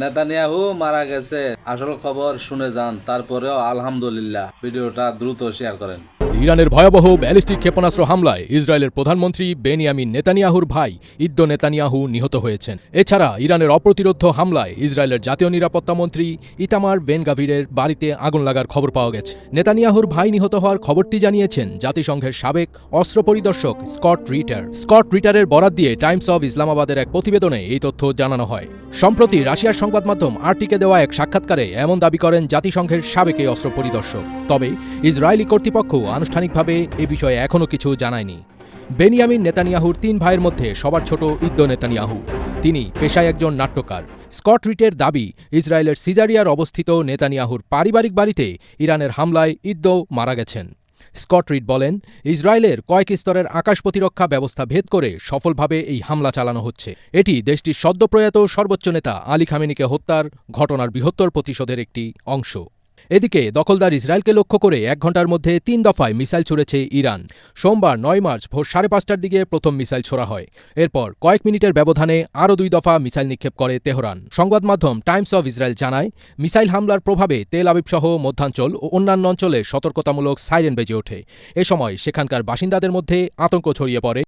Netanyahu মারা গেছে, আসল খবর শুনে যান, তারপরেও আলহামদুলিল্লাহ। ভিডিওটা দ্রুত শেয়ার করেন। ইরানের ভয়াবহ ব্যালিস্টিক ক্ষেপণাস্ত্র হামলায় ইসরায়েলের প্রধানমন্ত্রী বেনিয়ামিন নেতানিয়াহুর ভাই ইদ্দো নেতানিয়াহু নিহত হয়েছেন। এছাড়া ইরানের অপ্রতিরোধ্য হামলায় ইসরায়েলের জাতীয় নিরাপত্তা মন্ত্রী ইতামার বেন গাভিরের বাড়িতে আগুন লাগার খবর পাওয়া গেছে। নেতানিয়াহুর ভাই নিহত হওয়ার খবরটি জানিয়েছেন জাতিসংঘের সাবেক অস্ত্র পরিদর্শক স্কট রিটার। স্কট রিটারের বরাত দিয়ে টাইমস অব ইসলামাবাদের এক প্রতিবেদনে এই তথ্য জানানো হয়। সম্প্রতি রাশিয়ার সংবাদ মাধ্যম আরটিকে দেওয়া এক সাক্ষাৎকারে এমন দাবি করেন জাতিসংঘের সাবেক এই অস্ত্র পরিদর্শক। তবে ইসরায়েলি কর্তৃপক্ষ আনুষ্ঠানিকভাবে এ বিষয়ে এখনও কিছু জানায়নি। বেনিয়ামিন নেতানিয়াহুর ৩ ভাইয়ের মধ্যে সবার ছোট ইদ্দো নেতানিয়াহু। তিনি পেশায় একজন নাট্যকার। স্কট রিটের দাবি, ইসরায়েলের সিজারিয়ার অবস্থিত নেতানিয়াহুর পারিবারিক বাড়িতে ইরানের হামলায় ইদ্দো মারা গেছেন। স্কট রিড বলেন, ইসরায়েলের কয়েক স্তরের আকাশ প্রতিরক্ষা ব্যবস্থা ভেদ করে সফলভাবে এই হামলা চালানো হচ্ছে। এটি দেশটির সদ্যপ্রয়াত সর্বোচ্চ নেতা আলী খামেনিকে হত্যার ঘটনার বৃহত্তর প্রতিশোধের একটি অংশ। এদিকে দখলদার ইসরায়েলকে লক্ষ্য করে ১ ঘণ্টার মধ্যে ৩ দফায় মিসাইল ছুড়েছে ইরান। সোমবার ৯ মার্চ ভোর ৫:৩০টার দিকে প্রথম মিসাইল ছোড়া হয়। এরপর কয়েক মিনিটের ব্যবধানে আরও ২ দফা মিসাইল নিক্ষেপ করে তেহরান। সংবাদ মাধ্যম টাইমস অব ইসরায়েল জানায়, মিসাইল হামলার প্রভাবে তেল আবিবসহ মধ্যাঞ্চল ও অন্যান্য অঞ্চলে সতর্কতামূলক সাইরেন বেজে ওঠে। এ সময় সেখানকার বাসিন্দাদের মধ্যে আতঙ্ক ছড়িয়ে পড়ে।